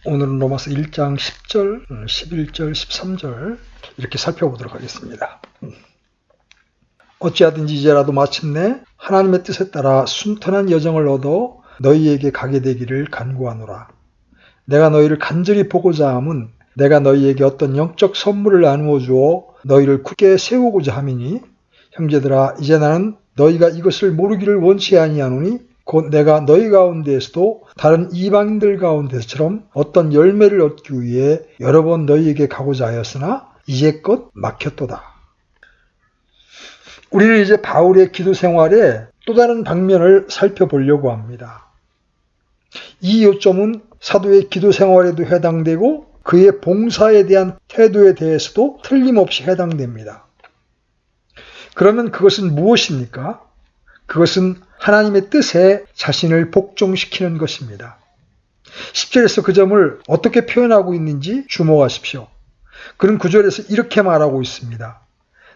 오늘은 로마서 1장 10절, 11절, 13절 이렇게 살펴보도록 하겠습니다. 어찌하든지 이제라도 마침내 하나님의 뜻에 따라 순탄한 여정을 얻어 너희에게 가게 되기를 간구하노라. 내가 너희를 간절히 보고자 함은 내가 너희에게 어떤 영적 선물을 나누어 주어 너희를 굳게 세우고자 함이니, 형제들아, 이제 나는 너희가 이것을 모르기를 원치 아니하노니 곧 내가 너희 가운데에서도 다른 이방인들 가운데서처럼 어떤 열매를 얻기 위해 여러 번 너희에게 가고자 하였으나 이제껏 막혔도다. 우리는 이제 바울의 기도 생활의 또 다른 방면을 살펴보려고 합니다. 이 요점은 사도의 기도 생활에도 해당되고 그의 봉사에 대한 태도에 대해서도 틀림없이 해당됩니다. 그러면 그것은 무엇입니까? 그것은 하나님의 뜻에 자신을 복종시키는 것입니다. 10절에서 그 점을 어떻게 표현하고 있는지 주목하십시오. 그는 9절에서 이렇게 말하고 있습니다.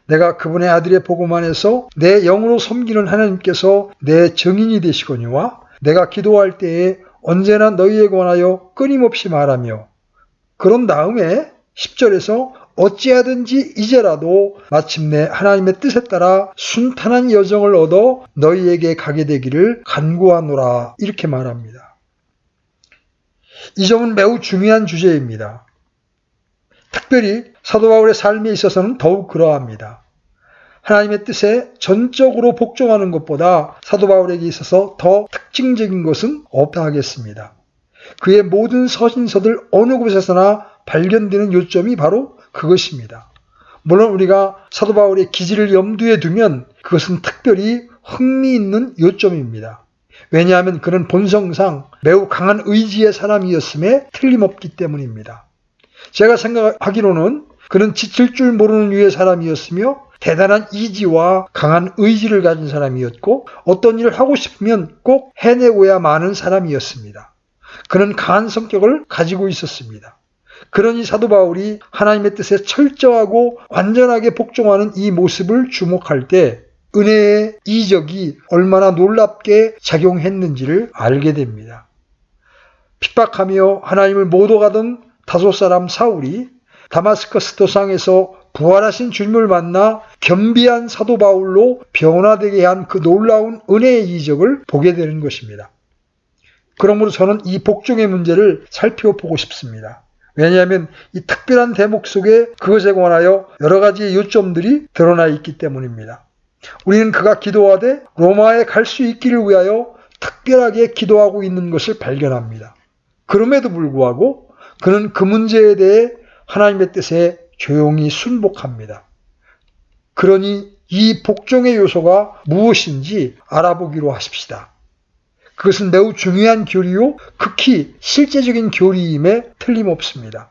내가 그분의 아들의 복음 안에서 내 영으로 섬기는 하나님께서 내 증인이 되시거니와 내가 기도할 때에 언제나 너희에 관하여 끊임없이 말하며, 그런 다음에 10절에서 어찌하든지 이제라도 마침내 하나님의 뜻에 따라 순탄한 여정을 얻어 너희에게 가게 되기를 간구하노라, 이렇게 말합니다. 이 점은 매우 중요한 주제입니다. 특별히 사도 바울의 삶에 있어서는 더욱 그러합니다. 하나님의 뜻에 전적으로 복종하는 것보다 사도 바울에게 있어서 더 특징적인 것은 없다 하겠습니다. 그의 모든 서신서들 어느 곳에서나 발견되는 요점이 바로 그것입니다. 물론 우리가 사도 바울의 기질을 염두에 두면 그것은 특별히 흥미있는 요점입니다. 왜냐하면 그는 본성상 매우 강한 의지의 사람이었음에 틀림없기 때문입니다. 제가 생각하기로는 그는 지칠 줄 모르는 유의 사람이었으며 대단한 이지와 강한 의지를 가진 사람이었고 어떤 일을 하고 싶으면 꼭 해내고야 마는 사람이었습니다. 그는 강한 성격을 가지고 있었습니다. 그러니 사도 바울이 하나님의 뜻에 철저하고 완전하게 복종하는 이 모습을 주목할 때 은혜의 이적이 얼마나 놀랍게 작용했는지를 알게 됩니다. 핍박하며 하나님을 못 오가던 다소 사람 사울이 다마스커스 도상에서 부활하신 주님을 만나 겸비한 사도 바울로 변화되게 한 그 놀라운 은혜의 이적을 보게 되는 것입니다. 그러므로 저는 이 복종의 문제를 살펴보고 싶습니다. 왜냐하면 이 특별한 대목 속에 그것에 관하여 여러 가지의 요점들이 드러나 있기 때문입니다. 우리는 그가 기도하되 로마에 갈 수 있기를 위하여 특별하게 기도하고 있는 것을 발견합니다. 그럼에도 불구하고 그는 그 문제에 대해 하나님의 뜻에 조용히 순복합니다. 그러니 이 복종의 요소가 무엇인지 알아보기로 하십시다. 그것은 매우 중요한 교리요, 극히 실제적인 교리임에 틀림없습니다.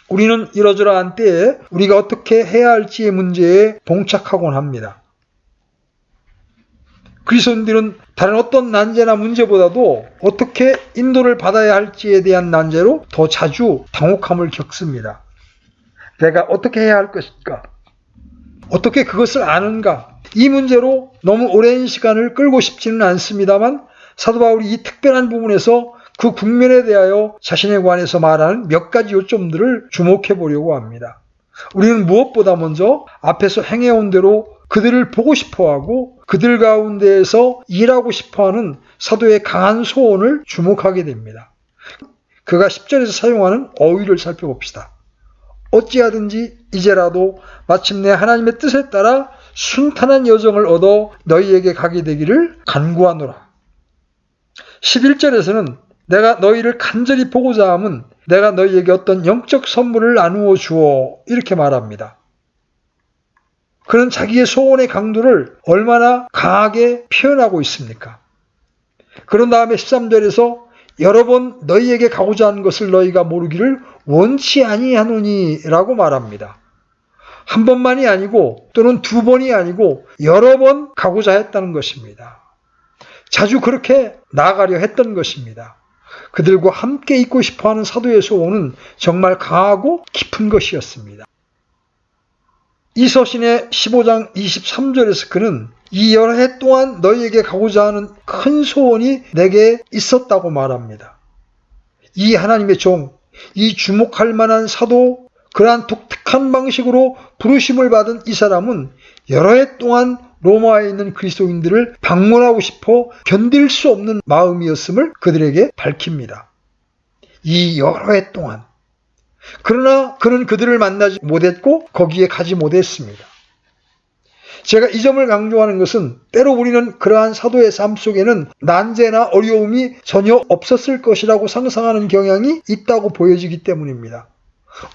우리는 이러저러한 때에 우리가 어떻게 해야 할지의 문제에 봉착하곤 합니다. 그리스도인들은 다른 어떤 난제나 문제보다도 어떻게 인도를 받아야 할지에 대한 난제로 더 자주 당혹함을 겪습니다. 내가 어떻게 해야 할 것인가? 어떻게 그것을 아는가? 이 문제로 너무 오랜 시간을 끌고 싶지는 않습니다만 사도 바울이 이 특별한 부분에서 그 국면에 대하여 자신에 관해서 말하는 몇 가지 요점들을 주목해 보려고 합니다. 우리는 무엇보다 먼저 앞에서 행해온 대로 그들을 보고 싶어하고 그들 가운데에서 일하고 싶어하는 사도의 강한 소원을 주목하게 됩니다. 그가 10절에서 사용하는 어휘를 살펴봅시다. 어찌하든지 이제라도 마침내 하나님의 뜻에 따라 순탄한 여정을 얻어 너희에게 가게 되기를 간구하노라. 11절에서는 내가 너희를 간절히 보고자 함은 내가 너희에게 어떤 영적 선물을 나누어 주어, 이렇게 말합니다. 그는 자기의 소원의 강도를 얼마나 강하게 표현하고 있습니까? 그런 다음에 13절에서 여러 번 너희에게 가고자 하는 것을 너희가 모르기를 원치 아니하노니 라고 말합니다. 한 번만이 아니고 또는 두 번이 아니고 여러 번 가고자 했다는 것입니다. 자주 그렇게 나아가려 했던 것입니다. 그들과 함께 있고 싶어하는 사도의 소원은 정말 강하고 깊은 것이었습니다. 이 서신의 15장 23절에서 그는 이 여러 해 동안 너희에게 가고자 하는 큰 소원이 내게 있었다고 말합니다. 이 하나님의 종, 이 주목할 만한 사도, 그러한 독특한 방식으로 부르심을 받은 이 사람은 여러 해 동안 로마에 있는 그리스도인들을 방문하고 싶어 견딜 수 없는 마음이었음을 그들에게 밝힙니다. 이 여러 해 동안. 그러나 그는 그들을 만나지 못했고 거기에 가지 못했습니다. 제가 이 점을 강조하는 것은 때로 우리는 그러한 사도의 삶 속에는 난제나 어려움이 전혀 없었을 것이라고 상상하는 경향이 있다고 보여지기 때문입니다.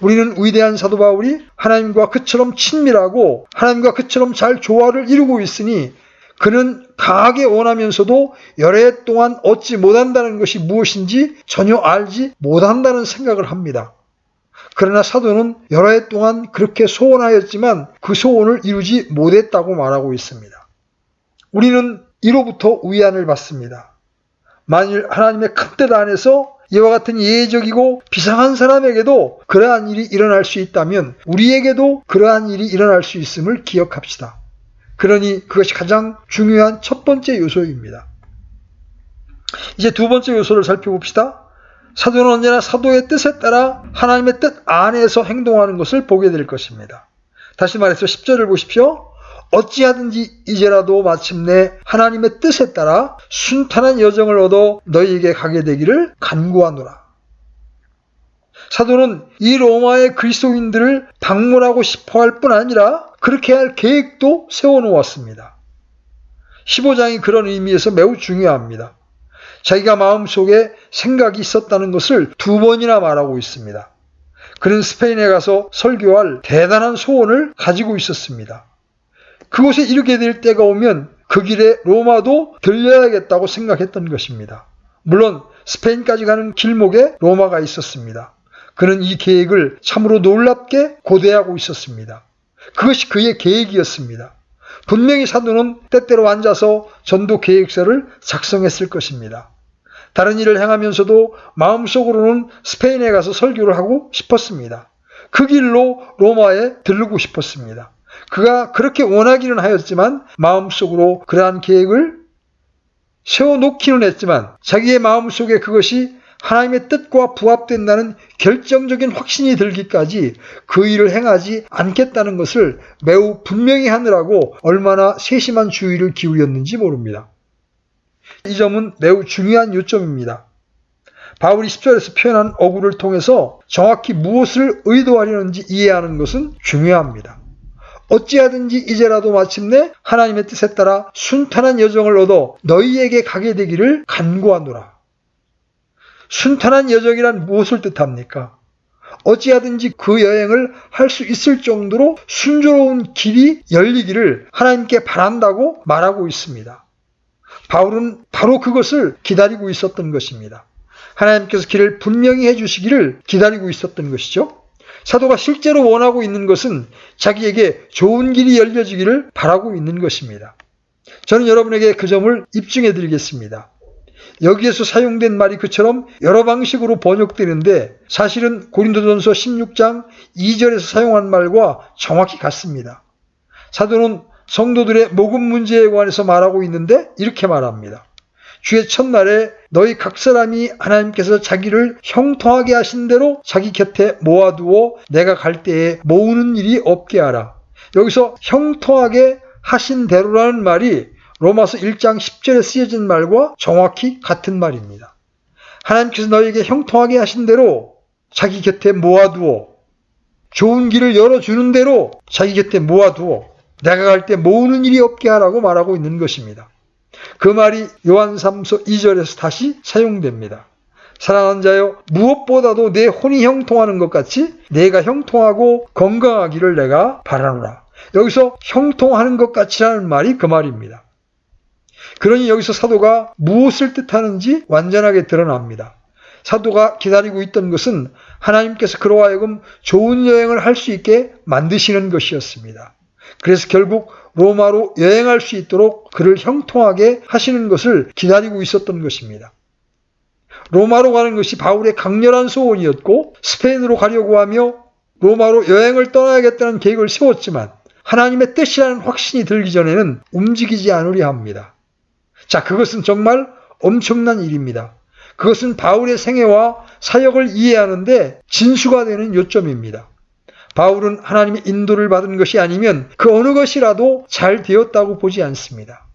우리는 위대한 사도 바울이 하나님과 그처럼 친밀하고 하나님과 그처럼 잘 조화를 이루고 있으니 그는 강하게 원하면서도 여러 해 동안 얻지 못한다는 것이 무엇인지 전혀 알지 못한다는 생각을 합니다. 그러나 사도는 여러 해 동안 그렇게 소원하였지만 그 소원을 이루지 못했다고 말하고 있습니다. 우리는 이로부터 위안을 받습니다. 만일 하나님의 큰 뜻 안에서 이와 같은 예외적이고 비상한 사람에게도 그러한 일이 일어날 수 있다면 우리에게도 그러한 일이 일어날 수 있음을 기억합시다. 그러니 그것이 가장 중요한 첫 번째 요소입니다. 이제 두 번째 요소를 살펴봅시다. 사도는 언제나 사도의 뜻에 따라 하나님의 뜻 안에서 행동하는 것을 보게 될 것입니다. 다시 말해서 10절을 보십시오. 어찌하든지 이제라도 마침내 하나님의 뜻에 따라 순탄한 여정을 얻어 너희에게 가게 되기를 간구하노라. 사도는 이 로마의 그리스도인들을 방문하고 싶어할 뿐 아니라 그렇게 할 계획도 세워놓았습니다. 15장이 그런 의미에서 매우 중요합니다. 자기가 마음속에 생각이 있었다는 것을 2번이나 말하고 있습니다. 그는 스페인에 가서 설교할 대단한 소원을 가지고 있었습니다. 그곳에 이르게 될 때가 오면 그 길에 로마도 들려야겠다고 생각했던 것입니다. 물론 스페인까지 가는 길목에 로마가 있었습니다. 그는 이 계획을 참으로 놀랍게 고대하고 있었습니다. 그것이 그의 계획이었습니다. 분명히 사도는 때때로 앉아서 전도 계획서를 작성했을 것입니다. 다른 일을 행하면서도 마음속으로는 스페인에 가서 설교를 하고 싶었습니다. 그 길로 로마에 들르고 싶었습니다. 그가 그렇게 원하기는 하였지만 마음속으로 그러한 계획을 세워놓기는 했지만 자기의 마음속에 그것이 하나님의 뜻과 부합된다는 결정적인 확신이 들기까지 그 일을 행하지 않겠다는 것을 매우 분명히 하느라고 얼마나 세심한 주의를 기울였는지 모릅니다. 이 점은 매우 중요한 요점입니다. 바울이 10절에서 표현한 어구를 통해서 정확히 무엇을 의도하려는지 이해하는 것은 중요합니다. 어찌하든지 이제라도 마침내 하나님의 뜻에 따라 순탄한 여정을 얻어 너희에게 가게 되기를 간구하노라. 순탄한 여정이란 무엇을 뜻합니까? 어찌하든지 그 여행을 할 수 있을 정도로 순조로운 길이 열리기를 하나님께 바란다고 말하고 있습니다. 바울은 바로 그것을 기다리고 있었던 것입니다. 하나님께서 길을 분명히 해주시기를 기다리고 있었던 것이죠. 사도가 실제로 원하고 있는 것은 자기에게 좋은 길이 열려지기를 바라고 있는 것입니다. 저는 여러분에게 그 점을 입증해 드리겠습니다. 여기에서 사용된 말이 그처럼 여러 방식으로 번역되는데 사실은 고린도전서 16장 2절에서 사용한 말과 정확히 같습니다. 사도는 성도들의 복음 문제에 관해서 말하고 있는데 이렇게 말합니다. 주의 첫날에 너희 각 사람이 하나님께서 자기를 형통하게 하신 대로 자기 곁에 모아두어 내가 갈 때에 모으는 일이 없게 하라. 여기서 형통하게 하신 대로라는 말이 로마서 1장 10절에 쓰여진 말과 정확히 같은 말입니다. 하나님께서 너희에게 형통하게 하신 대로 자기 곁에 모아두어 좋은 길을 열어주는 대로 자기 곁에 모아두어 내가 갈 때 모으는 일이 없게 하라고 말하고 있는 것입니다. 그 말이 요한 3서 2절에서 다시 사용됩니다. 사랑하는 자여, 무엇보다도 내 혼이 형통하는 것 같이 내가 형통하고 건강하기를 내가 바라노라. 여기서 형통하는 것 같이라는 말이 그 말입니다. 그러니 여기서 사도가 무엇을 뜻하는지 완전하게 드러납니다. 사도가 기다리고 있던 것은 하나님께서 그로 하여금 좋은 여행을 할 수 있게 만드시는 것이었습니다. 그래서 결국 로마로 여행할 수 있도록 그를 형통하게 하시는 것을 기다리고 있었던 것입니다. 로마로 가는 것이 바울의 강렬한 소원이었고 스페인으로 가려고 하며 로마로 여행을 떠나야겠다는 계획을 세웠지만 하나님의 뜻이라는 확신이 들기 전에는 움직이지 않으려 합니다. 자, 그것은 정말 엄청난 일입니다. 그것은 바울의 생애와 사역을 이해하는데 진수가 되는 요점입니다. 바울은 하나님의 인도를 받은 것이 아니면 그 어느 것이라도 잘 되었다고 보지 않습니다.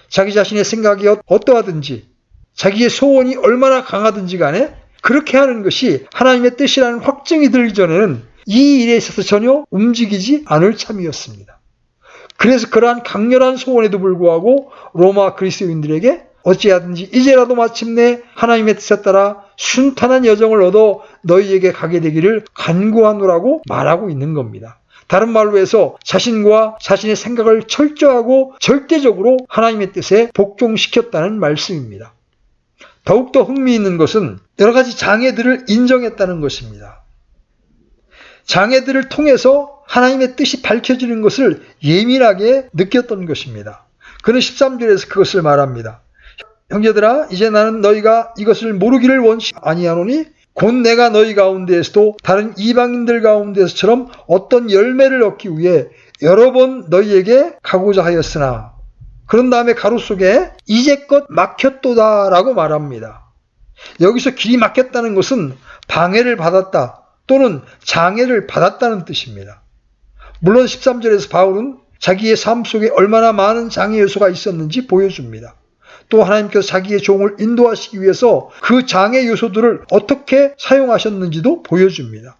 자기 자신의 생각이 어떠하든지 자기의 소원이 얼마나 강하든지 간에 그렇게 하는 것이 하나님의 뜻이라는 확증이 들기 전에는 이 일에 있어서 전혀 움직이지 않을 참이었습니다. 그래서 그러한 강렬한 소원에도 불구하고 로마 그리스도인들에게 어찌하든지 이제라도 마침내 하나님의 뜻에 따라 순탄한 여정을 얻어 너희에게 가게 되기를 간구하노라고 말하고 있는 겁니다. 다른 말로 해서 자신과 자신의 생각을 철저하고 절대적으로 하나님의 뜻에 복종시켰다는 말씀입니다. 더욱더 흥미있는 것은 여러 가지 장애들을 인정했다는 것입니다. 장애들을 통해서 하나님의 뜻이 밝혀지는 것을 예민하게 느꼈던 것입니다. 그는 13절에서 그것을 말합니다. 형제들아, 이제 나는 너희가 이것을 모르기를 원치 아니하노니 곧 내가 너희 가운데에서도 다른 이방인들 가운데서처럼 어떤 열매를 얻기 위해 여러 번 너희에게 가고자 하였으나, 그런 다음에 가로 속에 이제껏 막혔도다 라고 말합니다. 여기서 길이 막혔다는 것은 방해를 받았다 또는 장애를 받았다는 뜻입니다. 물론 13절에서 바울은 자기의 삶 속에 얼마나 많은 장애 요소가 있었는지 보여줍니다. 또 하나님께서 자기의 종을 인도하시기 위해서 그 장애 요소들을 어떻게 사용하셨는지도 보여줍니다.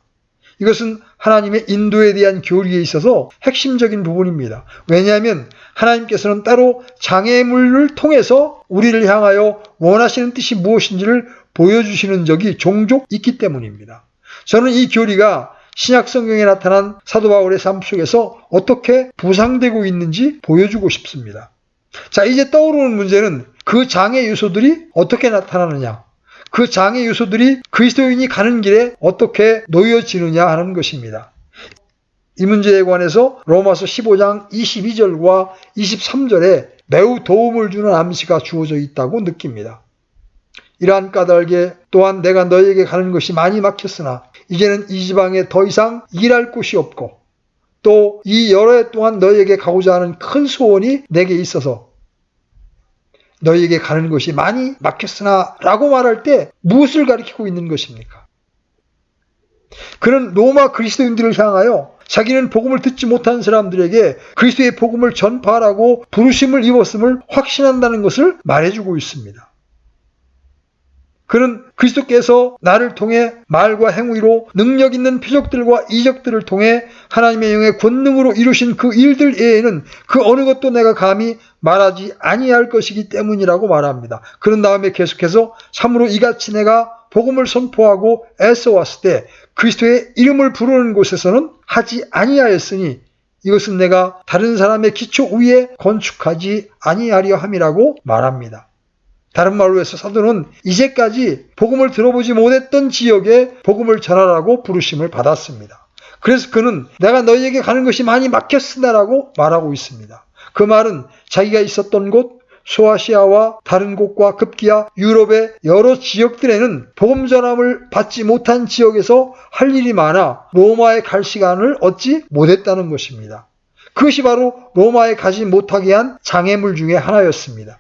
이것은 하나님의 인도에 대한 교리에 있어서 핵심적인 부분입니다. 왜냐하면 하나님께서는 따로 장애물을 통해서 우리를 향하여 원하시는 뜻이 무엇인지를 보여주시는 적이 종종 있기 때문입니다. 저는 이 교리가 신약 성경에 나타난 사도 바울의 삶 속에서 어떻게 부상되고 있는지 보여주고 싶습니다. 자, 이제 떠오르는 문제는 그 장애 요소들이 어떻게 나타나느냐, 그 장애 요소들이 그리스도인이 가는 길에 어떻게 놓여지느냐 하는 것입니다. 이 문제에 관해서 로마서 15장 22절과 23절에 매우 도움을 주는 암시가 주어져 있다고 느낍니다. 이러한 까닭에 또한 내가 너희에게 가는 것이 많이 막혔으나 이제는 이 지방에 더 이상 일할 곳이 없고 또 이 여러 해 동안 너희에게 가고자 하는 큰 소원이 내게 있어서 너희에게 가는 것이 많이 막혔으나 라고 말할 때 무엇을 가리키고 있는 것입니까? 그는 로마 그리스도인들을 향하여 자기는 복음을 듣지 못한 사람들에게 그리스도의 복음을 전파하라고 부르심을 입었음을 확신한다는 것을 말해주고 있습니다. 그는 그리스도께서 나를 통해 말과 행위로 능력 있는 표적들과 이적들을 통해 하나님의 영의 권능으로 이루신 그 일들 외에는 그 어느 것도 내가 감히 말하지 아니할 것이기 때문이라고 말합니다. 그런 다음에 계속해서 참으로 이같이 내가 복음을 선포하고 애써왔을 때 그리스도의 이름을 부르는 곳에서는 하지 아니하였으니 이것은 내가 다른 사람의 기초 위에 건축하지 아니하려 함이라고 말합니다. 다른 말로 해서 사도는 이제까지 복음을 들어보지 못했던 지역에 복음을 전하라고 부르심을 받았습니다. 그래서 그는 내가 너희에게 가는 것이 많이 막혔으나라고 말하고 있습니다. 그 말은 자기가 있었던 곳 소아시아와 다른 곳과 급기야 유럽의 여러 지역들에는 복음 전함을 받지 못한 지역에서 할 일이 많아 로마에 갈 시간을 얻지 못했다는 것입니다. 그것이 바로 로마에 가지 못하게 한 장애물 중에 하나였습니다.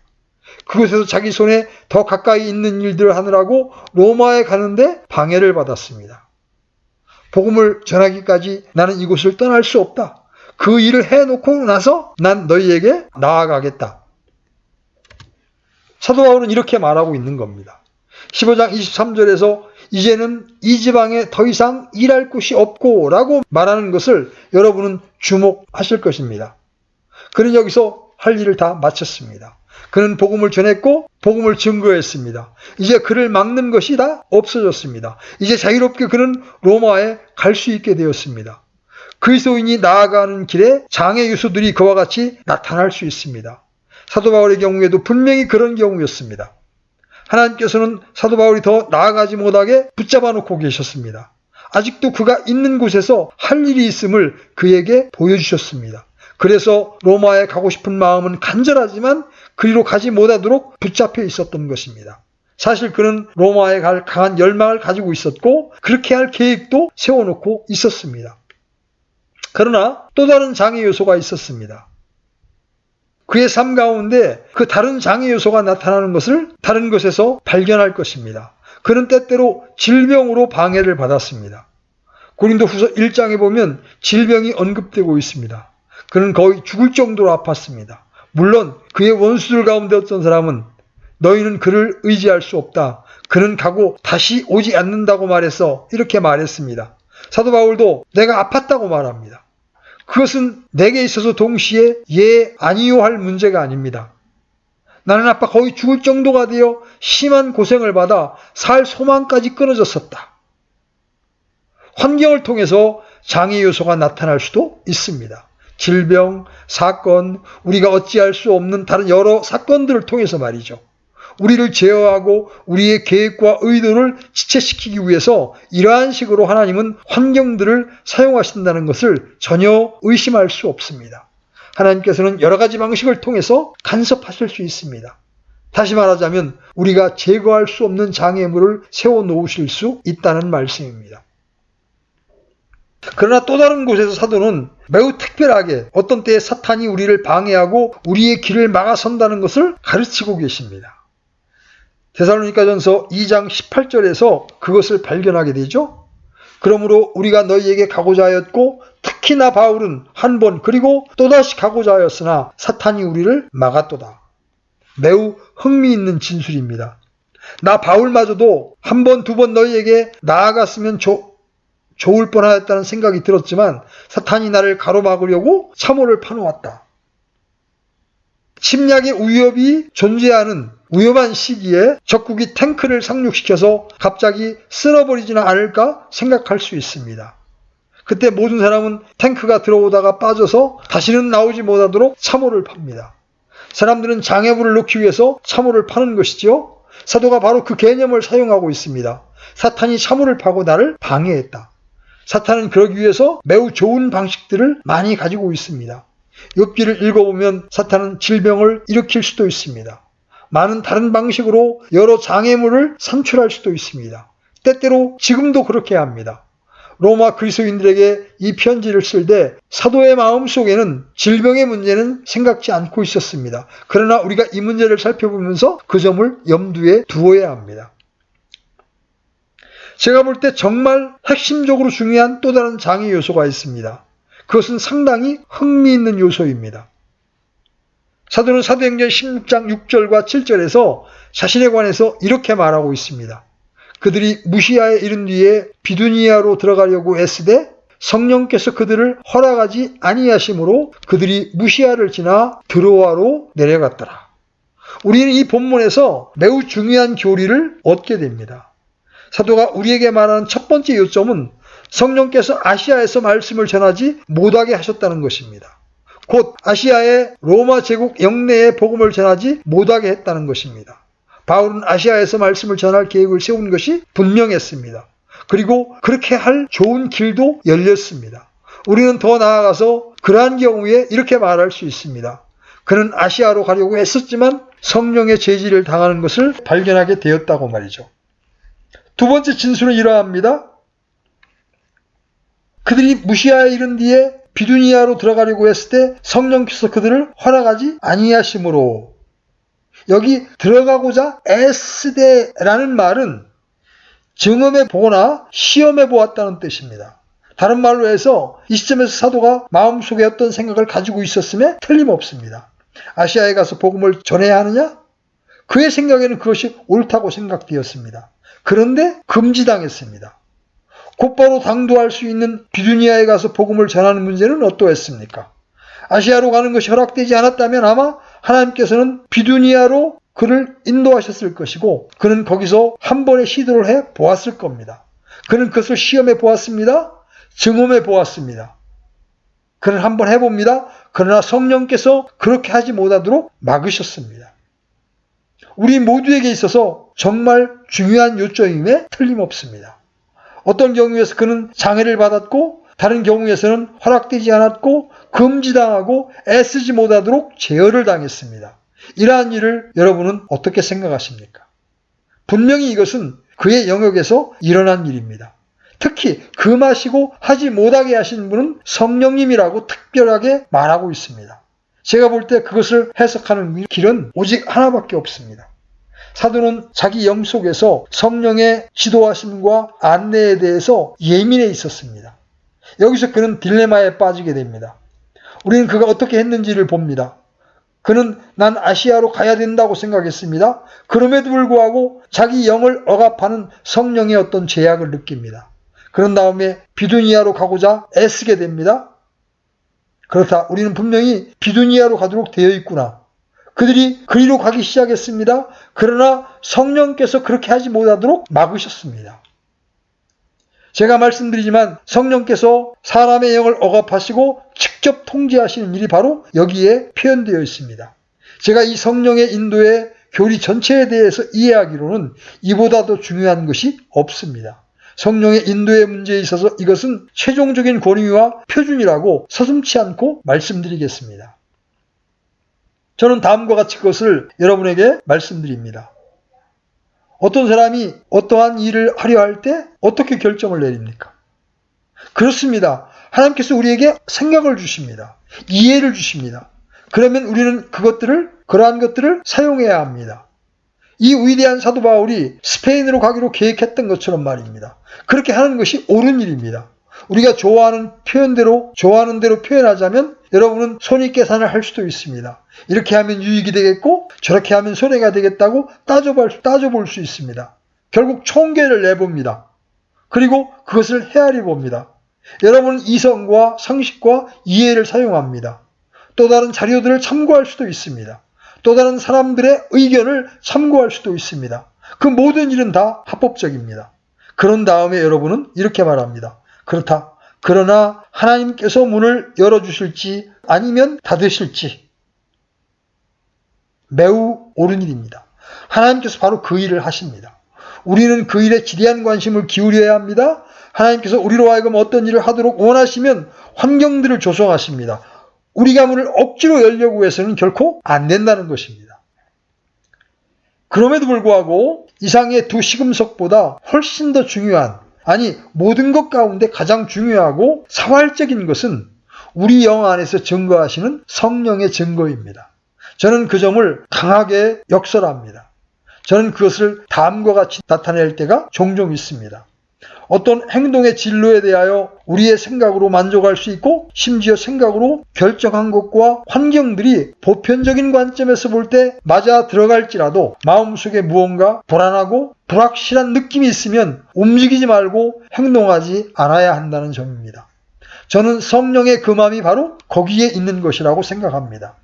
그곳에서 자기 손에 더 가까이 있는 일들을 하느라고 로마에 가는데 방해를 받았습니다. 복음을 전하기까지 나는 이곳을 떠날 수 없다. 그 일을 해놓고 나서 난 너희에게 나아가겠다. 사도 바울은 이렇게 말하고 있는 겁니다. 15장 23절에서 이제는 이 지방에 더 이상 일할 곳이 없고 라고 말하는 것을 여러분은 주목하실 것입니다. 그는 여기서 할 일을 다 마쳤습니다. 그는 복음을 전했고 복음을 증거했습니다. 이제 그를 막는 것이 다 없어졌습니다. 이제 자유롭게 그는 로마에 갈 수 있게 되었습니다. 그리스도인이 나아가는 길에 장애 요소들이 그와 같이 나타날 수 있습니다. 사도 바울의 경우에도 분명히 그런 경우였습니다. 하나님께서는 사도 바울이 더 나아가지 못하게 붙잡아 놓고 계셨습니다. 아직도 그가 있는 곳에서 할 일이 있음을 그에게 보여주셨습니다. 그래서 로마에 가고 싶은 마음은 간절하지만 그리로 가지 못하도록 붙잡혀 있었던 것입니다. 사실 그는 로마에 갈 강한 열망을 가지고 있었고 그렇게 할 계획도 세워놓고 있었습니다. 그러나 또 다른 장애 요소가 있었습니다. 그의 삶 가운데 그 다른 장애 요소가 나타나는 것을 다른 것에서 발견할 것입니다. 그는 때때로 질병으로 방해를 받았습니다. 고린도후서 1장에 보면 질병이 언급되고 있습니다. 그는 거의 죽을 정도로 아팠습니다. 물론 그의 원수들 가운데 어떤 사람은 너희는 그를 의지할 수 없다. 그는 가고 다시 오지 않는다고 말해서 이렇게 말했습니다. 사도 바울도 내가 아팠다고 말합니다. 그것은 내게 있어서 동시에 예, 아니요 할 문제가 아닙니다. 나는 아파 거의 죽을 정도가 되어 심한 고생을 받아 살 소망까지 끊어졌었다. 환경을 통해서 장애 요소가 나타날 수도 있습니다. 질병, 사건, 우리가 어찌할 수 없는 다른 여러 사건들을 통해서 말이죠. 우리를 제어하고 우리의 계획과 의도를 지체시키기 위해서 이러한 식으로 하나님은 환경들을 사용하신다는 것을 전혀 의심할 수 없습니다. 하나님께서는 여러 가지 방식을 통해서 간섭하실 수 있습니다. 다시 말하자면 우리가 제거할 수 없는 장애물을 세워놓으실 수 있다는 말씀입니다. 그러나 또 다른 곳에서 사도는 매우 특별하게 어떤 때에 사탄이 우리를 방해하고 우리의 길을 막아선다는 것을 가르치고 계십니다. 데살로니가전서 2장 18절에서 그것을 발견하게 되죠. 그러므로 우리가 너희에게 가고자 하였고 특히나 바울은 한 번 그리고 또다시 가고자 하였으나 사탄이 우리를 막았도다. 매우 흥미있는 진술입니다. 나 바울마저도 한 번, 두 번 너희에게 나아갔으면 좋을 뻔하였다는 생각이 들었지만 사탄이 나를 가로막으려고 참호를 파놓았다. 침략의 위협이 존재하는 위험한 시기에 적국이 탱크를 상륙시켜서 갑자기 쓸어버리지는 않을까 생각할 수 있습니다. 그때 모든 사람은 탱크가 들어오다가 빠져서 다시는 나오지 못하도록 참호를 팝니다. 사람들은 장애물을 놓기 위해서 참호를 파는 것이지요. 사도가 바로 그 개념을 사용하고 있습니다. 사탄이 참호를 파고 나를 방해했다. 사탄은 그러기 위해서 매우 좋은 방식들을 많이 가지고 있습니다. 욥기를 읽어보면 사탄은 질병을 일으킬 수도 있습니다. 많은 다른 방식으로 여러 장애물을 산출할 수도 있습니다. 때때로 지금도 그렇게 합니다. 로마 그리스도인들에게 이 편지를 쓸 때 사도의 마음속에는 질병의 문제는 생각지 않고 있었습니다. 그러나 우리가 이 문제를 살펴보면서 그 점을 염두에 두어야 합니다. 제가 볼 때 정말 핵심적으로 중요한 또 다른 장애 요소가 있습니다. 그것은 상당히 흥미있는 요소입니다. 사도는 사도행전 16장 6절과 7절에서 자신에 관해서 이렇게 말하고 있습니다. 그들이 무시아에 이른 뒤에 비두니아로 들어가려고 애쓰되 성령께서 그들을 허락하지 아니하심으로 그들이 무시아를 지나 드로아로 내려갔더라. 우리는 이 본문에서 매우 중요한 교리를 얻게 됩니다. 사도가 우리에게 말하는 첫 번째 요점은 성령께서 아시아에서 말씀을 전하지 못하게 하셨다는 것입니다. 곧 아시아의 로마 제국 영내에 복음을 전하지 못하게 했다는 것입니다. 바울은 아시아에서 말씀을 전할 계획을 세운 것이 분명했습니다. 그리고 그렇게 할 좋은 길도 열렸습니다. 우리는 더 나아가서 그러한 경우에 이렇게 말할 수 있습니다. 그는 아시아로 가려고 했었지만 성령의 제지를 당하는 것을 발견하게 되었다고 말이죠. 두 번째 진술은 이러합니다. 그들이 무시아에 이른 뒤에 비두니아로 들어가려고 했을 때 성령께서 그들을 허락하지 아니하심으로, 여기 들어가고자 애쓰되라는 말은 증험해 보거나 시험해 보았다는 뜻입니다. 다른 말로 해서 이 시점에서 사도가 마음속에 어떤 생각을 가지고 있었음에 틀림없습니다. 아시아에 가서 복음을 전해야 하느냐? 그의 생각에는 그것이 옳다고 생각되었습니다. 그런데 금지당했습니다. 곧바로 당도할 수 있는 비두니아에 가서 복음을 전하는 문제는 어떠했습니까? 아시아로 가는 것이 허락되지 않았다면 아마 하나님께서는 비두니아로 그를 인도하셨을 것이고 그는 거기서 한 번의 시도를 해 보았을 겁니다. 그는 그것을 시험해 보았습니다. 증험해 보았습니다. 그는 한번 해봅니다. 그러나 성령께서 그렇게 하지 못하도록 막으셨습니다. 우리 모두에게 있어서 정말 중요한 요점임에 틀림없습니다. 어떤 경우에서 그는 장애를 받았고 다른 경우에서는 허락되지 않았고 금지당하고 애쓰지 못하도록 제어를 당했습니다. 이러한 일을 여러분은 어떻게 생각하십니까? 분명히 이것은 그의 영역에서 일어난 일입니다. 특히 금하시고 하지 못하게 하신 분은 성령님이라고 특별하게 말하고 있습니다. 제가 볼 때 그것을 해석하는 길은 오직 하나밖에 없습니다. 사도는 자기 영 속에서 성령의 지도하심과 안내에 대해서 예민해 있었습니다. 여기서 그는 딜레마에 빠지게 됩니다. 우리는 그가 어떻게 했는지를 봅니다. 그는 난 아시아로 가야 된다고 생각했습니다. 그럼에도 불구하고 자기 영을 억압하는 성령의 어떤 제약을 느낍니다. 그런 다음에 비두니아로 가고자 애쓰게 됩니다. 그렇다. 우리는 분명히 비두니아로 가도록 되어 있구나. 그들이 그리로 가기 시작했습니다. 그러나 성령께서 그렇게 하지 못하도록 막으셨습니다. 제가 말씀드리지만 성령께서 사람의 영을 억압하시고 직접 통제하시는 일이 바로 여기에 표현되어 있습니다. 제가 이 성령의 인도의 교리 전체에 대해서 이해하기로는 이보다 더 중요한 것이 없습니다. 성령의 인도의 문제에 있어서 이것은 최종적인 권위와 표준이라고 서슴지 않고 말씀드리겠습니다. 저는 다음과 같이 그것을 여러분에게 말씀드립니다. 어떤 사람이 어떠한 일을 하려 할 때 어떻게 결정을 내립니까? 그렇습니다. 하나님께서 우리에게 생각을 주십니다. 이해를 주십니다. 그러면 우리는 그러한 것들을 사용해야 합니다. 이 위대한 사도 바울이 스페인으로 가기로 계획했던 것처럼 말입니다. 그렇게 하는 것이 옳은 일입니다. 우리가 좋아하는 대로 표현하자면 여러분은 손익계산을 할 수도 있습니다. 이렇게 하면 유익이 되겠고 저렇게 하면 손해가 되겠다고 따져볼 수 있습니다. 결국 총계를 내봅니다. 그리고 그것을 헤아려 봅니다. 여러분은 이성과 상식과 이해를 사용합니다. 또 다른 자료들을 참고할 수도 있습니다. 또 다른 사람들의 의견을 참고할 수도 있습니다. 그 모든 일은 다 합법적입니다. 그런 다음에 여러분은 이렇게 말합니다. 그렇다. 그러나 하나님께서 문을 열어주실지 아니면 닫으실지 매우 옳은 일입니다. 하나님께서 바로 그 일을 하십니다. 우리는 그 일에 지대한 관심을 기울여야 합니다. 하나님께서 우리로 하여금 어떤 일을 하도록 원하시면 환경들을 조성하십니다. 우리가 문을 억지로 열려고 해서는 결코 안 된다는 것입니다. 그럼에도 불구하고 이상의 두 시금석보다 훨씬 더 중요한, 모든 것 가운데 가장 중요하고 사활적인 것은 우리 영 안에서 증거하시는 성령의 증거입니다. 저는 그 점을 강하게 역설합니다. 저는 그것을 다음과 같이 나타낼 때가 종종 있습니다. 어떤 행동의 진로에 대하여 우리의 생각으로 만족할 수 있고 심지어 생각으로 결정한 것과 환경들이 보편적인 관점에서 볼 때 맞아 들어갈지라도 마음속에 무언가 불안하고 불확실한 느낌이 있으면 움직이지 말고 행동하지 않아야 한다는 점입니다. 저는 성령의 그 마음이 바로 거기에 있는 것이라고 생각합니다.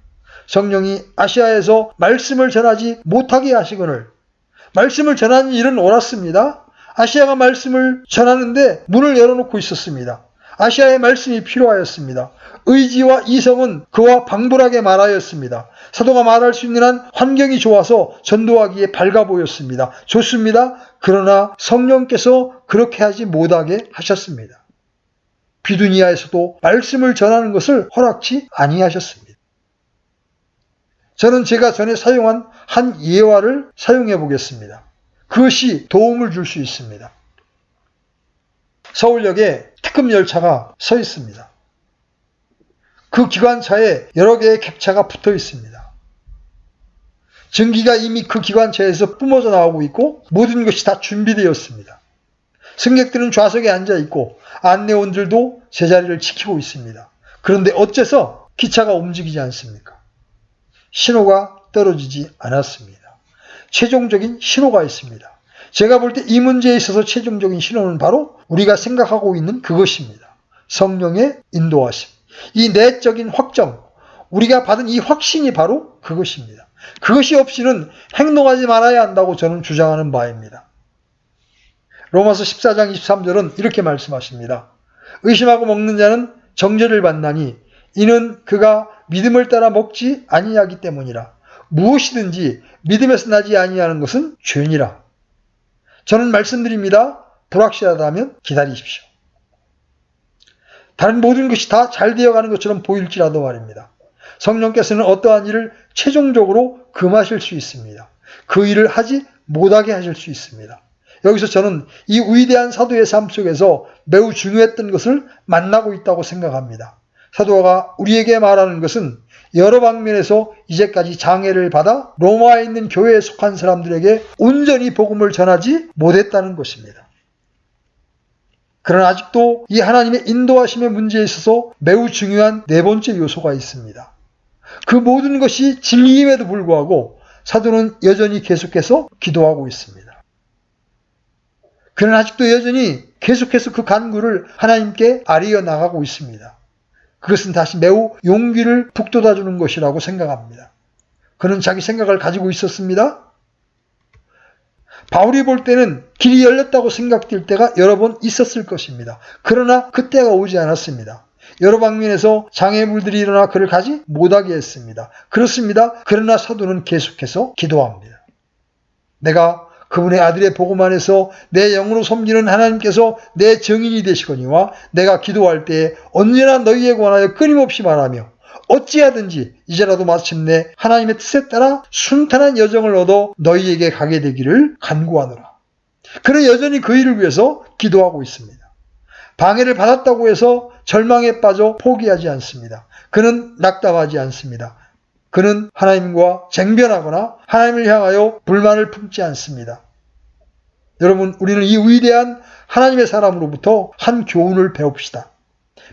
성령이 아시아에서 말씀을 전하지 못하게 하시거늘 말씀을 전하는 일은 옳았습니다. 아시아가 말씀을 전하는데 문을 열어놓고 있었습니다. 아시아의 말씀이 필요하였습니다. 의지와 이성은 그와 방불하게 말하였습니다. 사도가 말할 수 있는 한 환경이 좋아서 전도하기에 밝아 보였습니다. 좋습니다. 그러나 성령께서 그렇게 하지 못하게 하셨습니다. 비두니아에서도 말씀을 전하는 것을 허락치 아니하셨습니다. 저는 제가 전에 사용한 한 예화를 사용해 보겠습니다. 그것이 도움을 줄 수 있습니다. 서울역에 특급 열차가 서 있습니다. 그 기관차에 여러 개의 객차가 붙어 있습니다. 전기가 이미 그 기관차에서 뿜어져 나오고 있고 모든 것이 다 준비되었습니다. 승객들은 좌석에 앉아 있고 안내원들도 제자리를 지키고 있습니다. 그런데 어째서 기차가 움직이지 않습니까? 신호가 떨어지지 않았습니다. 최종적인 신호가 있습니다. 제가 볼 때 이 문제에 있어서 최종적인 신호는 바로 우리가 생각하고 있는 그것입니다. 성령의 인도하심. 이 내적인 확정, 우리가 받은 이 확신이 바로 그것입니다. 그것이 없이는 행동하지 말아야 한다고 저는 주장하는 바입니다. 로마서 14장 23절은 이렇게 말씀하십니다. 의심하고 먹는 자는 정죄를 받나니 이는 그가 믿음을 따라 먹지 아니하기 때문이라. 무엇이든지 믿음에서 나지 아니하는 것은 죄니라. 저는 말씀드립니다. 불확실하다면 기다리십시오. 다른 모든 것이 다 잘 되어가는 것처럼 보일지라도 말입니다. 성령께서는 어떠한 일을 최종적으로 금하실 수 있습니다. 그 일을 하지 못하게 하실 수 있습니다. 여기서 저는 이 위대한 사도의 삶 속에서 매우 중요했던 것을 만나고 있다고 생각합니다. 사도가 우리에게 말하는 것은 여러 방면에서 이제까지 장애를 받아 로마에 있는 교회에 속한 사람들에게 온전히 복음을 전하지 못했다는 것입니다. 그러나 아직도 이 하나님의 인도하심의 문제에 있어서 매우 중요한 네 번째 요소가 있습니다. 그 모든 것이 진리임에도 불구하고 사도는 여전히 계속해서 기도하고 있습니다. 그는 아직도 여전히 계속해서 그 간구를 하나님께 아뢰어 나가고 있습니다. 그것은 다시 매우 용기를 북돋아주는 것이라고 생각합니다. 그는 자기 생각을 가지고 있었습니다. 바울이 볼 때는 길이 열렸다고 생각될 때가 여러 번 있었을 것입니다. 그러나 그때가 오지 않았습니다. 여러 방면에서 장애물들이 일어나 그를 가지 못하게 했습니다. 그렇습니다. 그러나 사도는 계속해서 기도합니다. 내가 그분의 아들의 복음 안에서 내 영으로 섬기는 하나님께서 내 증인이 되시거니와 내가 기도할 때에 언제나 너희에 관하여 끊임없이 말하며 어찌하든지 이제라도 마침내 하나님의 뜻에 따라 순탄한 여정을 얻어 너희에게 가게 되기를 간구하노라. 그는 여전히 그 일을 위해서 기도하고 있습니다. 방해를 받았다고 해서 절망에 빠져 포기하지 않습니다. 그는 낙담하지 않습니다. 그는 하나님과 쟁변하거나 하나님을 향하여 불만을 품지 않습니다. 여러분, 우리는 이 위대한 하나님의 사람으로부터 한 교훈을 배웁시다.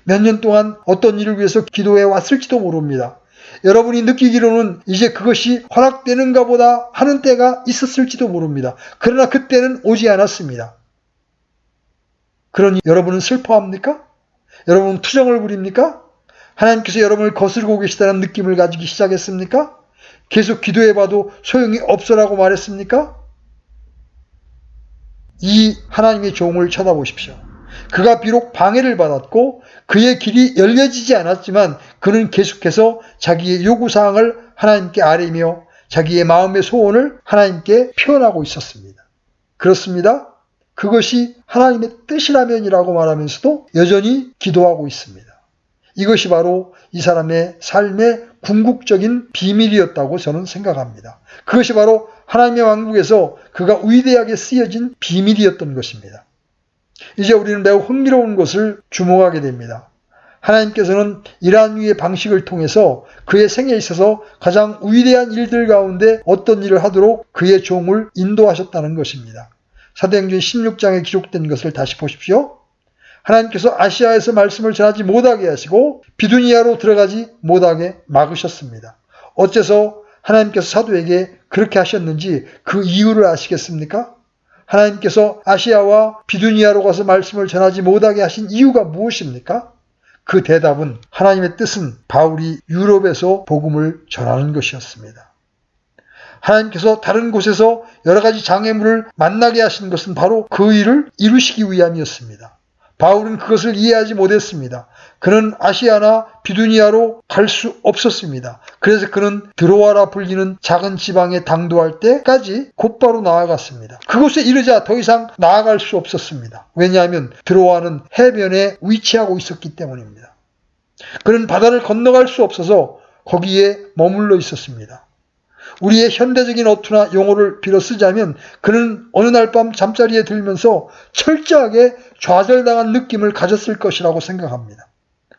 몇 년 동안 어떤 일을 위해서 기도해 왔을지도 모릅니다. 여러분이 느끼기로는 이제 그것이 허락되는가 보다 하는 때가 있었을지도 모릅니다. 그러나 그때는 오지 않았습니다. 그러니 여러분은 슬퍼합니까? 여러분은 투정을 부립니까? 하나님께서 여러분을 거스르고 계시다는 느낌을 가지기 시작했습니까? 계속 기도해봐도 소용이 없어라고 말했습니까? 이 하나님의 종을 쳐다보십시오. 그가 비록 방해를 받았고 그의 길이 열려지지 않았지만 그는 계속해서 자기의 요구사항을 하나님께 아뢰며 자기의 마음의 소원을 하나님께 표현하고 있었습니다. 그렇습니다. 그것이 하나님의 뜻이라면이라고 말하면서도 여전히 기도하고 있습니다. 이것이 바로 이 사람의 삶의 궁극적인 비밀이었다고 저는 생각합니다. 그것이 바로 하나님의 왕국에서 그가 위대하게 쓰여진 비밀이었던 것입니다. 이제 우리는 매우 흥미로운 것을 주목하게 됩니다. 하나님께서는 이러한 유의 방식을 통해서 그의 생애에 있어서 가장 위대한 일들 가운데 어떤 일을 하도록 그의 종을 인도하셨다는 것입니다. 사도행전 16장에 기록된 것을 다시 보십시오. 하나님께서 아시아에서 말씀을 전하지 못하게 하시고 비두니아로 들어가지 못하게 막으셨습니다. 어째서 하나님께서 사도에게 그렇게 하셨는지 그 이유를 아시겠습니까? 하나님께서 아시아와 비두니아로 가서 말씀을 전하지 못하게 하신 이유가 무엇입니까? 그 대답은 하나님의 뜻은 바울이 유럽에서 복음을 전하는 것이었습니다. 하나님께서 다른 곳에서 여러 가지 장애물을 만나게 하신 것은 바로 그 일을 이루시기 위함이었습니다. 바울은 그것을 이해하지 못했습니다. 그는 아시아나 비두니아로 갈 수 없었습니다. 그래서 그는 드로아라 불리는 작은 지방에 당도할 때까지 곧바로 나아갔습니다. 그곳에 이르자 더 이상 나아갈 수 없었습니다. 왜냐하면 드로아는 해변에 위치하고 있었기 때문입니다. 그는 바다를 건너갈 수 없어서 거기에 머물러 있었습니다. 우리의 현대적인 어투나 용어를 빌어 쓰자면 그는 어느 날 밤 잠자리에 들면서 철저하게 좌절당한 느낌을 가졌을 것이라고 생각합니다.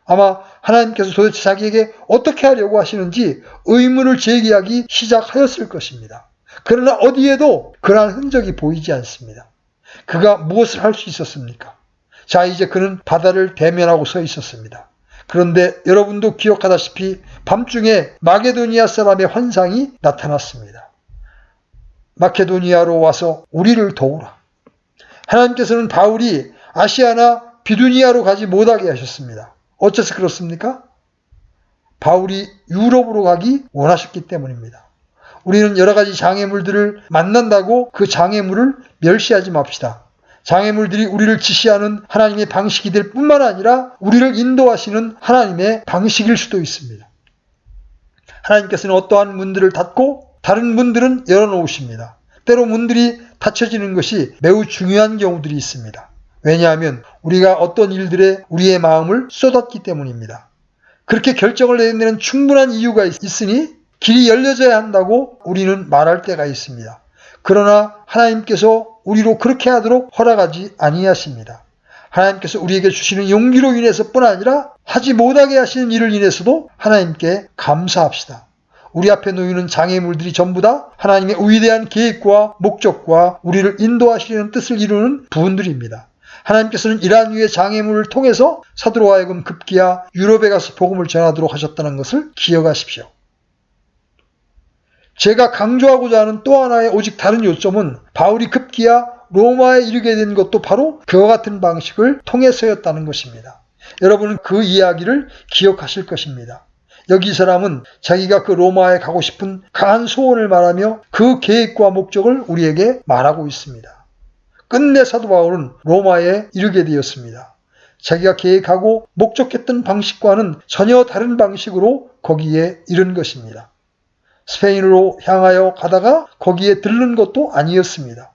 아마 하나님께서 도대체 자기에게 어떻게 하려고 하시는지 의문을 제기하기 시작하였을 것입니다. 그러나 어디에도 그러한 흔적이 보이지 않습니다. 그가 무엇을 할 수 있었습니까? 자, 이제 그는 바다를 대면하고 서 있었습니다. 그런데 여러분도 기억하다시피 밤중에 마게도니아 사람의 환상이 나타났습니다. 마케도니아로 와서 우리를 도우라. 하나님께서는 바울이 아시아나 비두니아로 가지 못하게 하셨습니다. 어째서 그렇습니까? 바울이 유럽으로 가기 원하셨기 때문입니다. 우리는 여러 가지 장애물들을 만난다고 그 장애물을 멸시하지 맙시다. 장애물들이 우리를 지시하는 하나님의 방식이 될 뿐만 아니라 우리를 인도하시는 하나님의 방식일 수도 있습니다. 하나님께서는 어떠한 문들을 닫고 다른 문들은 열어놓으십니다. 때로 문들이 닫혀지는 것이 매우 중요한 경우들이 있습니다. 왜냐하면 우리가 어떤 일들에 우리의 마음을 쏟았기 때문입니다. 그렇게 결정을 내리는 충분한 이유가 있으니 길이 열려져야 한다고 우리는 말할 때가 있습니다. 그러나 하나님께서 우리로 그렇게 하도록 허락하지 아니하십니다. 하나님께서 우리에게 주시는 용기로 인해서뿐 아니라 하지 못하게 하시는 일을 인해서도 하나님께 감사합시다. 우리 앞에 놓이는 장애물들이 전부 다 하나님의 위대한 계획과 목적과 우리를 인도하시려는 뜻을 이루는 부분들입니다. 하나님께서는 이러한 유의 장애물을 통해서 사도로 하여금 급기야 유럽에 가서 복음을 전하도록 하셨다는 것을 기억하십시오. 제가 강조하고자 하는 또 하나의 오직 다른 요점은 바울이 급기야 로마에 이르게 된 것도 바로 그와 같은 방식을 통해서였다는 것입니다. 여러분은 그 이야기를 기억하실 것입니다. 여기 이 사람은 자기가 그 로마에 가고 싶은 강한 소원을 말하며 그 계획과 목적을 우리에게 말하고 있습니다. 끝내 사도 바울은 로마에 이르게 되었습니다. 자기가 계획하고 목적했던 방식과는 전혀 다른 방식으로 거기에 이른 것입니다. 스페인으로 향하여 가다가 거기에 들른 것도 아니었습니다.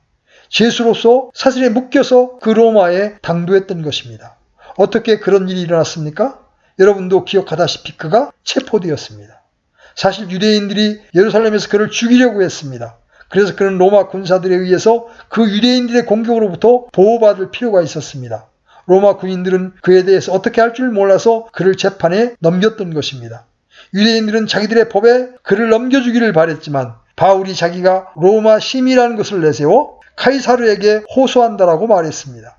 죄수로서 사슬에 묶여서 그 로마에 당도했던 것입니다. 어떻게 그런 일이 일어났습니까? 여러분도 기억하다시피 그가 체포되었습니다. 사실 유대인들이 예루살렘에서 그를 죽이려고 했습니다. 그래서 그는 로마 군사들에 의해서 그 유대인들의 공격으로부터 보호받을 필요가 있었습니다. 로마 군인들은 그에 대해서 어떻게 할 줄 몰라서 그를 재판에 넘겼던 것입니다. 유대인들은 자기들의 법에 그를 넘겨주기를 바랬지만 바울이 자기가 로마 시민이라는 것을 내세워 카이사르에게 호소한다라고 말했습니다.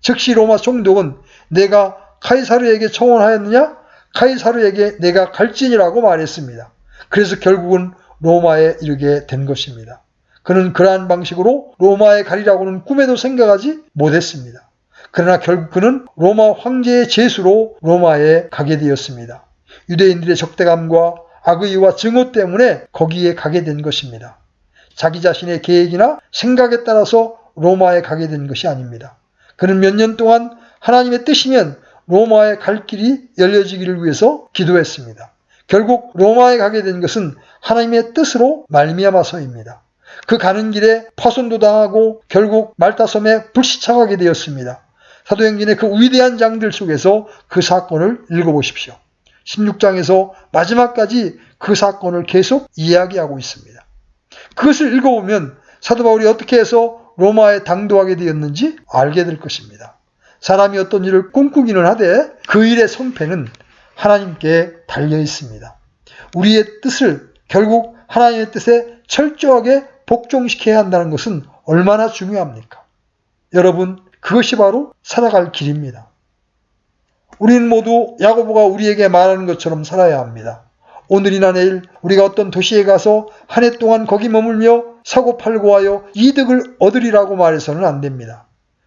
즉시 로마 총독은 내가 카이사르에게 청원하였느냐? 카이사르에게 내가 갈지니라고 말했습니다. 그래서 결국은 로마에 이르게 된 것입니다. 그는 그러한 방식으로 로마에 가리라고는 꿈에도 생각하지 못했습니다. 그러나 결국 그는 로마 황제의 제수로 로마에 가게 되었습니다. 유대인들의 적대감과 악의와 증오 때문에 거기에 가게 된 것입니다. 자기 자신의 계획이나 생각에 따라서 로마에 가게 된 것이 아닙니다. 그는 몇 년 동안 하나님의 뜻이면 로마에 갈 길이 열려지기를 위해서 기도했습니다. 결국 로마에 가게 된 것은 하나님의 뜻으로 말미암아서입니다. 그 가는 길에 파손도 당하고 결국 말다섬에 불시착하게 되었습니다. 사도행전의 그 위대한 장들 속에서 그 사건을 읽어보십시오. 16장에서 마지막까지 그 사건을 계속 이야기하고 있습니다. 그것을 읽어보면 사도 바울이 어떻게 해서 로마에 당도하게 되었는지 알게 될 것입니다. 사람이 어떤 일을 꿈꾸기는 하되 그 일의 성패는 하나님께 달려 있습니다. 우리의 뜻을 결국 하나님의 뜻에 철저하게 복종시켜야 한다는 것은 얼마나 중요합니까? 여러분, 그것이 바로 살아갈 길입니다. 우리는 모두 야고보가 우리에게 말하는 것처럼 살아야 합니다. 오늘이나 내일 우리가 어떤 도시에 가서 한 해 동안 거기 머물며 사고팔고 하여 이득을 얻으리라고 말해서는 안 됩니다.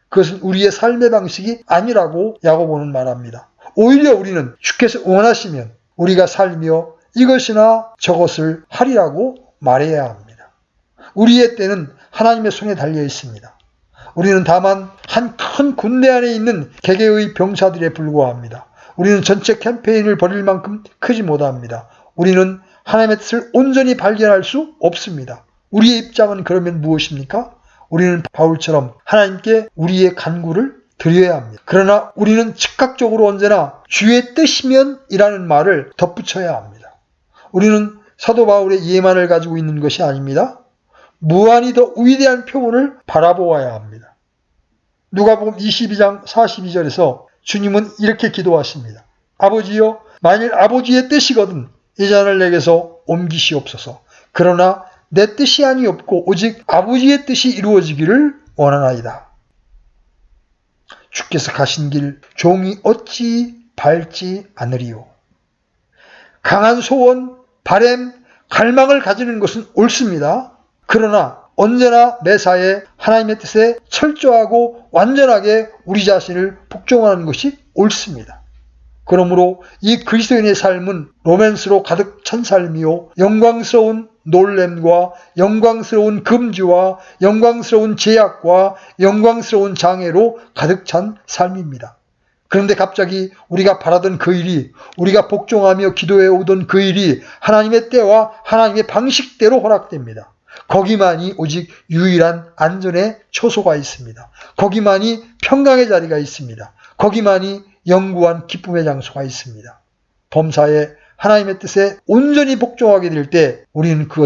그것은 우리의 삶의 방식이 아니라고 야고보는 말합니다. 오히려 우리는 주께서 원하시면 우리가 살며 이것이나 저것을 하리라고 말해야 합니다. 우리의 때는 하나님의 손에 달려 있습니다. 우리는 다만 한 큰 군대 안에 있는 개개의 병사들에 불과합니다. 우리는 전체 캠페인을 벌일 만큼 크지 못합니다. 우리는 하나님의 뜻을 온전히 발견할 수 없습니다. 우리의 입장은 그러면 무엇입니까? 우리는 바울처럼 하나님께 우리의 간구를 드려야 합니다. 그러나 우리는 즉각적으로 언제나 주의 뜻이면 이라는 말을 덧붙여야 합니다. 우리는 사도 바울의 예만을 가지고 있는 것이 아닙니다. 무한히 더 위대한 표본을 바라보아야 합니다. 누가복음 22장 42절에서 주님은 이렇게 기도하십니다. 아버지여, 만일 아버지의 뜻이거든 이 잔을 내게서 옮기시옵소서. 그러나 내 뜻이 아니옵고 오직 아버지의 뜻이 이루어지기를 원하나이다. 주께서 가신 길 종이 어찌 밟지 않으리요. 강한 소원, 바램, 갈망을 가지는 것은 옳습니다. 그러나 언제나 매사에 하나님의 뜻에 철저하고 완전하게 우리 자신을 복종하는 것이 옳습니다. 그러므로 이 그리스도인의 삶은 로맨스로 가득 찬 삶이요, 영광스러운 놀램과 영광스러운 금지와 영광스러운 제약과 영광스러운 장애로 가득 찬 삶입니다. 그런데 갑자기 우리가 바라던 그 일이, 우리가 복종하며 기도해 오던 그 일이 하나님의 때와 하나님의 방식대로 허락됩니다. 거기만이 오직 유일한 안전의 초소가 있습니다. 거기만이 평강의 자리가 있습니다. 거기만이 영구한 기쁨의 장소가 있습니다. 범사에 하나님의 뜻에 온전히 복종하게 될 때 우리는 그것을